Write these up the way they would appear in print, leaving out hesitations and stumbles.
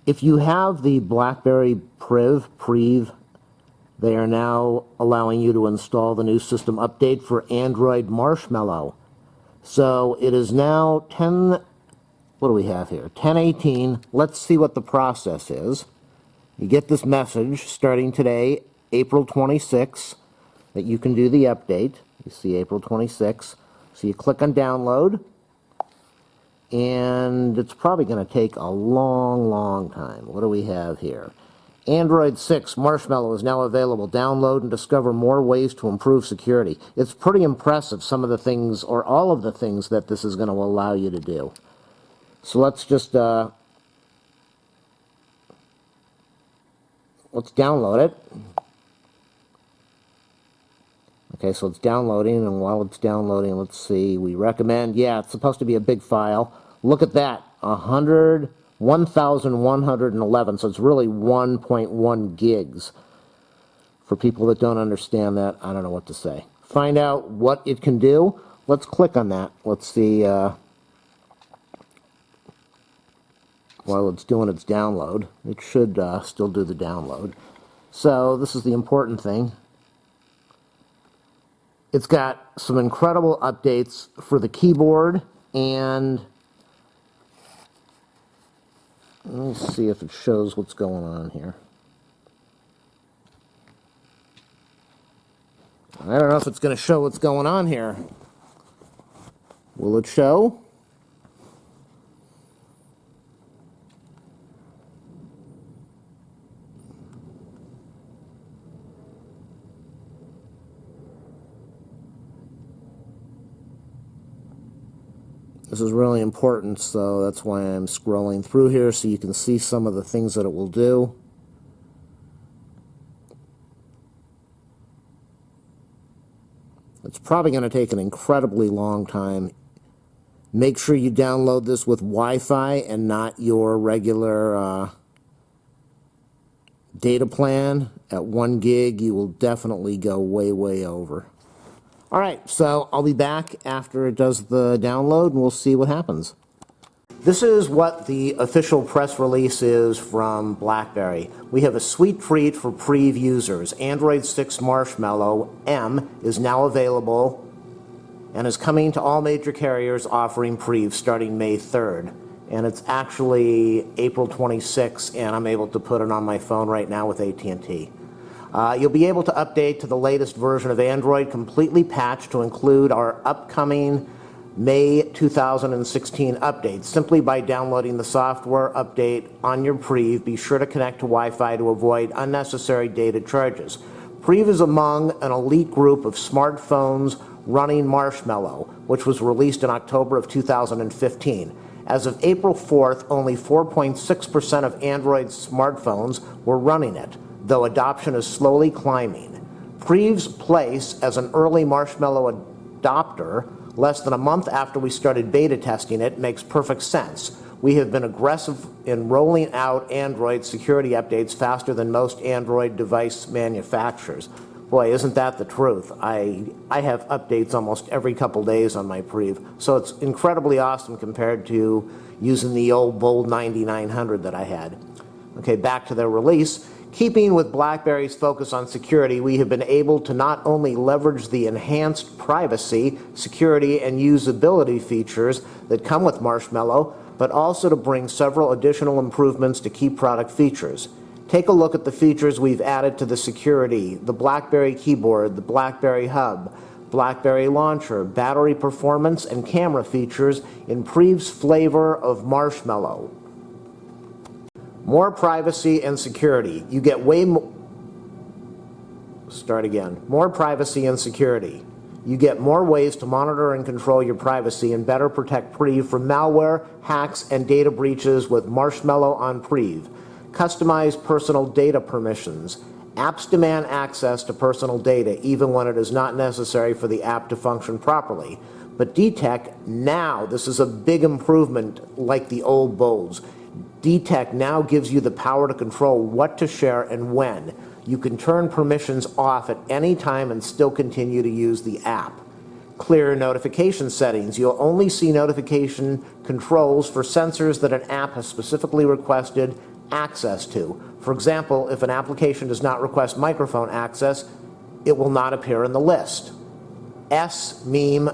If you have the Blackberry Priv, they are now allowing you to install the new system update for Android Marshmallow. So it is now 10, what do we have here? 10:18. Let's see what the process is. You get this message starting today, April 26, that you can do the update. You see April 26. So you click on download, and it's probably going to take a long time. What do we have here? Android 6 Marshmallow is now available. Download and discover more ways to improve security. It's pretty impressive, some of the things, or all of the things that this is going to allow you to do. So let's just, let's download it. Okay, so it's downloading, and while it's downloading, let's see, we recommend, yeah, it's supposed to be a big file. Look at that, 1,111, so it's really 1.1 gigs. For people that don't understand that, I don't know what to say. Find out what it can do. Let's click on that. Let's see, while it's doing its download. It should still do the download. So this is the important thing. It's got some incredible updates for the keyboard, and let me see if it shows what's going on here. I don't know if it's going to show what's going on here. Will it show? This is really important, so that's why I'm scrolling through here so you can see some of the things that it will do. It's probably going to take an incredibly long time. Make sure you download this with Wi-Fi and not your regular data plan. At 1 gig, you will definitely go way over. All right, so I'll be back after it does the download, and we'll see what happens. This is what the official press release is from BlackBerry. We have a sweet treat for Priv users. Android 6 Marshmallow M is now available and is coming to all major carriers offering Priv starting May 3rd. And it's actually April 26th, and I'm able to put it on my phone right now with AT&T. You'll be able to update to the latest version of Android, completely patched to include our upcoming May 2016 updates. Simply by downloading the software update on your Priv, be sure to connect to Wi-Fi to avoid unnecessary data charges. Priv is among an elite group of smartphones running Marshmallow, which was released in October of 2015. As of April 4th, only 4.6% of Android smartphones were running it, though adoption is slowly climbing. Priv's place as an early Marshmallow adopter, less than a month after we started beta testing it, makes perfect sense. We have been aggressive in rolling out Android security updates faster than most Android device manufacturers. Boy, isn't that the truth. I have updates almost every couple days on my Priv, so it's incredibly awesome compared to using the old Bold 9900 that I had. Okay, back to their release. Keeping with BlackBerry's focus on security, we have been able to not only leverage the enhanced privacy, security, and usability features that come with Marshmallow, but also to bring several additional improvements to key product features. Take a look at the features we've added to the security: the BlackBerry keyboard, the BlackBerry hub, BlackBerry launcher, battery performance, and camera features in Priv's flavor of Marshmallow. More privacy and security. You get way more. Start again. More privacy and security. You get more ways to monitor and control your privacy and better protect Priv from malware, hacks, and data breaches with Marshmallow on Priv. Customized personal data permissions. Apps demand access to personal data even when it is not necessary for the app to function properly. But DTEC now, this is a big improvement like the old Bolds. DTEC now gives you the power to control what to share and when. You can turn permissions off at any time and still continue to use the app. Clear notification settings. You'll only see notification controls for sensors that an app has specifically requested access to. For example, if an application does not request microphone access, it will not appear in the list. SMIME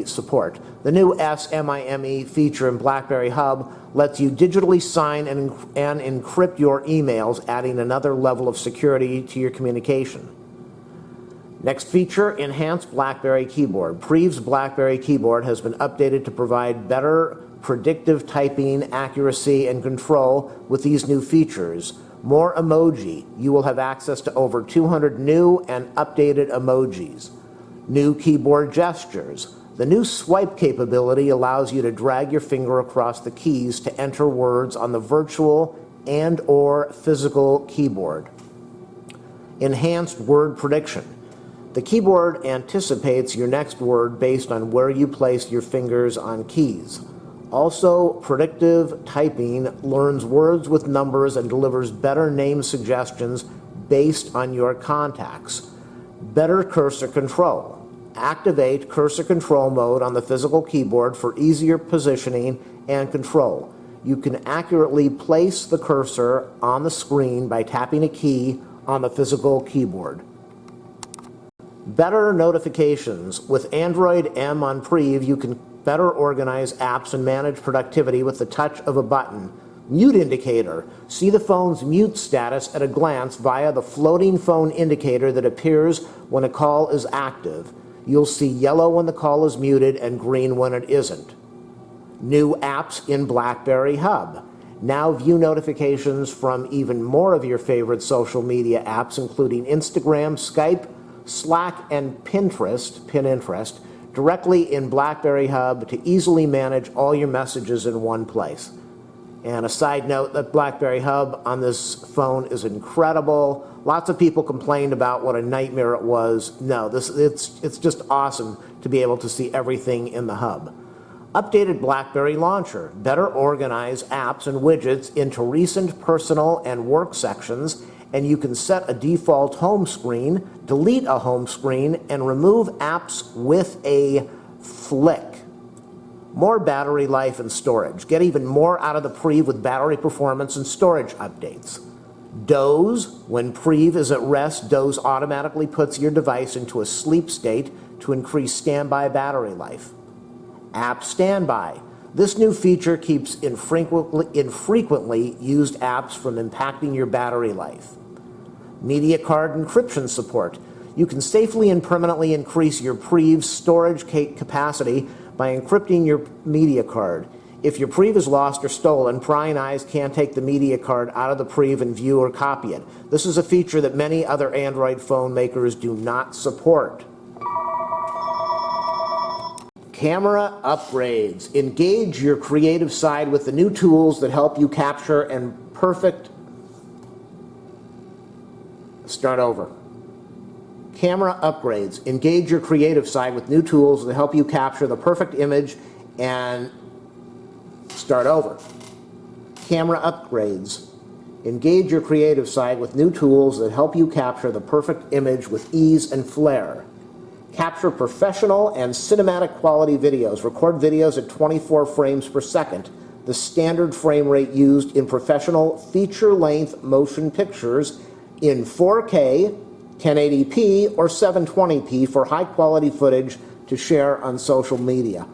support. The new SMIME feature in Blackberry Hub lets you digitally sign and encrypt your emails, adding another level of security to your communication. Next feature, enhanced Blackberry keyboard. Priv's Blackberry keyboard has been updated to provide better predictive typing, accuracy, and control with these new features. More emoji. You will have access to over 200 new and updated emojis. New keyboard gestures. The new swipe capability allows you to drag your finger across the keys to enter words on the virtual and/or physical keyboard. Enhanced word prediction. The keyboard anticipates your next word based on where you place your fingers on keys. Also, predictive typing learns words with numbers and delivers better name suggestions based on your contacts. Better cursor control. Activate cursor control mode on the physical keyboard for easier positioning and control. You can accurately place the cursor on the screen by tapping a key on the physical keyboard. Better notifications. With Android M on Priv, you can better organize apps and manage productivity with the touch of a button. Mute indicator. See the phone's mute status at a glance via the floating phone indicator that appears when a call is active. You'll see yellow when the call is muted and green when it isn't. New apps in Blackberry Hub. Now view notifications from even more of your favorite social media apps, including Instagram, Skype, Slack, and Pinterest, directly in Blackberry Hub to easily manage all your messages in one place. And a side note, that Blackberry Hub on this phone is incredible. Lots of people complained about what a nightmare it was. No, it's just awesome to be able to see everything in the hub. Updated Blackberry Launcher. Better organize apps and widgets into recent, personal, and work sections, and you can set a default home screen, delete a home screen, and remove apps with a flick. More battery life and storage. Get even more out of the Priv with battery performance and storage updates. Doze. When Priv is at rest, Doze automatically puts your device into a sleep state to increase standby battery life. App Standby. This new feature keeps infrequently used apps from impacting your battery life. Media card encryption support. You can safely and permanently increase your Priv's storage capacity by encrypting your media card. If your Priv is lost or stolen, prying eyes can't take the media card out of the Priv and view or copy it. This is a feature that many other Android phone makers do not support. Camera upgrades. Engage your creative side with the new tools that help you capture and perfect... Start over. Camera upgrades. Engage your creative side with new tools that help you capture the perfect image and... Start over. Camera upgrades. Engage your creative side with new tools that help you capture the perfect image with ease and flair. Capture professional and cinematic quality videos. Record videos at 24 frames per second, the standard frame rate used in professional feature-length motion pictures in 4K, 1080p, or 720p for high-quality footage to share on social media.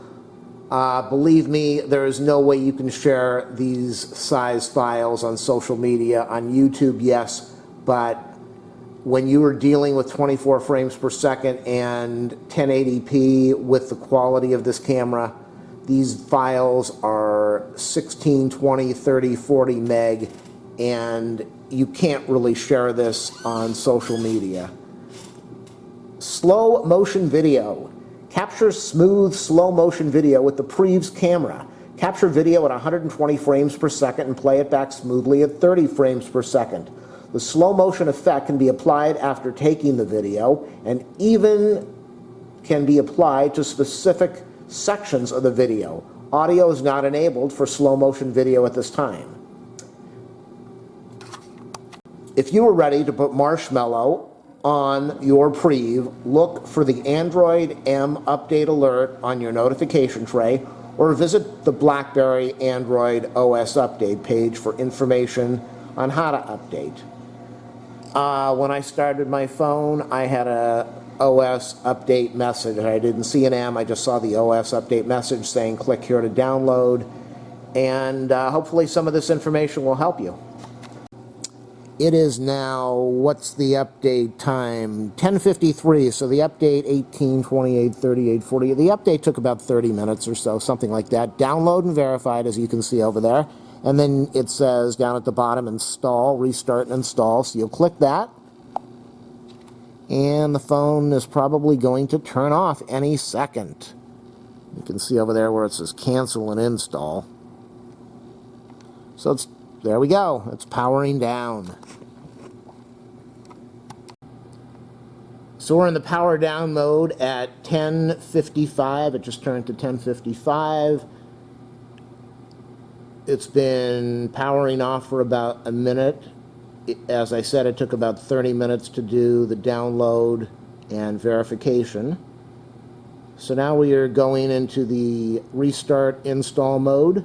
Believe me, there is no way you can share these size files on social media. On YouTube, yes, but when you are dealing with 24 frames per second and 1080p with the quality of this camera, these files are 16, 20, 30, 40 meg, and you can't really share this on social media. Slow motion video. Capture smooth, slow motion video with the Priv's camera. Capture video at 120 frames per second and play it back smoothly at 30 frames per second. The slow motion effect can be applied after taking the video and even can be applied to specific sections of the video. Audio is not enabled for slow motion video at this time. If you are ready to put Marshmallow on your Priv, look for the Android M update alert on your notification tray, or visit the Blackberry Android OS update page for information on how to update. When I started my phone, I had a OS update message. I didn't see an M, I just saw the OS update message saying click here to download, and hopefully some of this information will help you. It is now, what's the update time? 10:53, so the update 18:28:38:40. The update took about 30 minutes or so, something like that. Download and verified, as you can see over there. And then it says down at the bottom, install, restart, and install. So you'll click that. And the phone is probably going to turn off any second. You can see over there where it says cancel and install. So there we go. It's powering down. So we're in the power down mode at 10:55. It just turned to 10:55. It's been powering off for about a minute. As I said, it took about 30 minutes to do the download and verification. So now we are going into the restart install mode.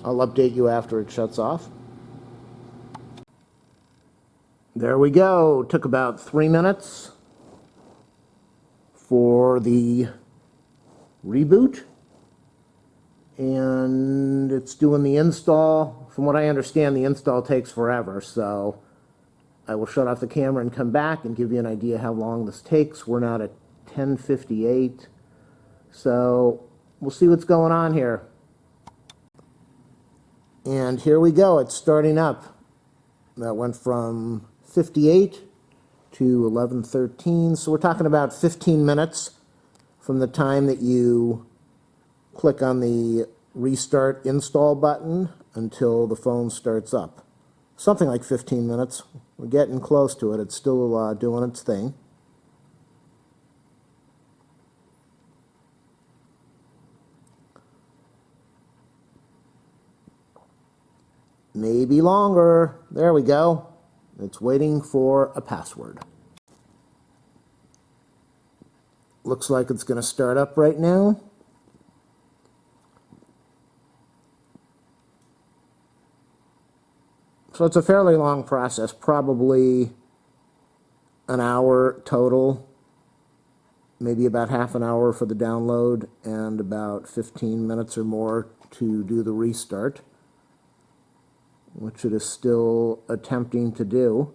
I'll update you after it shuts off. There we go. Took about 3 minutes for the reboot. And it's doing the install. From what I understand, the install takes forever, so I will shut off the camera and come back and give you an idea how long this takes. We're now at 10:58, so we'll see what's going on here. And here we go. It's starting up. That went from 58 to 11:13, so we're talking about 15 minutes from the time that you click on the restart install button until the phone starts up. Something like 15 minutes. We're getting close to it. It's still doing its thing. Maybe longer. There we go. It's waiting for a password. Looks like it's going to start up right now. So it's a fairly long process, probably an hour total, maybe about half an hour for the download and about 15 minutes or more to do the restart, which it is still attempting to do.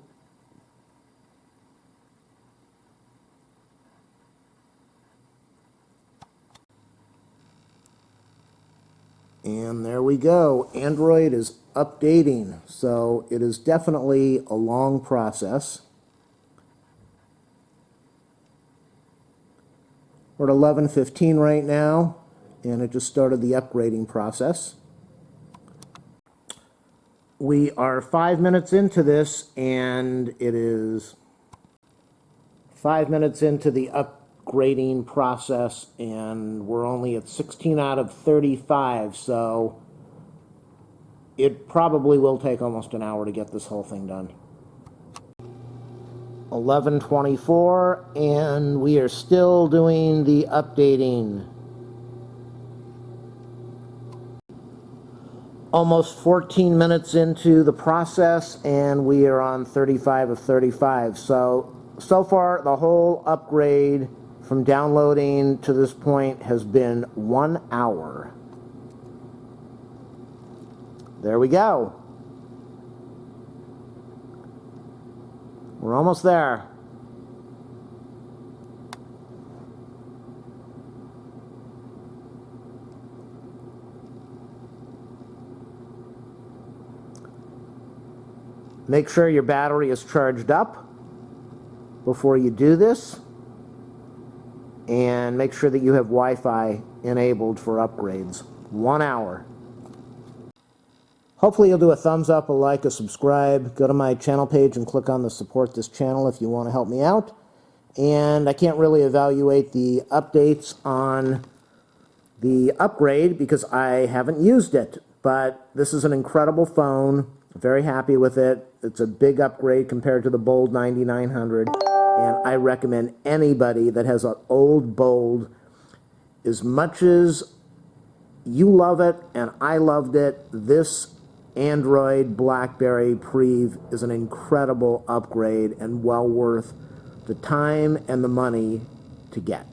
And there we go. Android is updating, so it is definitely a long process. We're at 11:15 right now, and it just started the upgrading process. We are 5 minutes into this, and it is 5 minutes into the upgrading process, and we're only at 16 out of 35, so it probably will take almost an hour to get this whole thing done. 11:24, and we are still doing the updating. Almost 14 minutes into the process, and we are on 35 of 35. So far, the whole upgrade from downloading to this point has been 1 hour. There we go. We're almost there. Make sure your battery is charged up before you do this, and make sure that you have Wi-Fi enabled for upgrades. 1 hour. Hopefully you'll do a thumbs up, a like, a subscribe. Go to my channel page and click on the support this channel if you want to help me out. And I can't really evaluate the updates on the upgrade because I haven't used it. But this is an incredible phone. Very happy with it. It's a big upgrade compared to the Bold 9900. And I recommend anybody that has an old Bold, as much as you love it, and I loved it. This Android Blackberry Priv is an incredible upgrade and well worth the time and the money to get.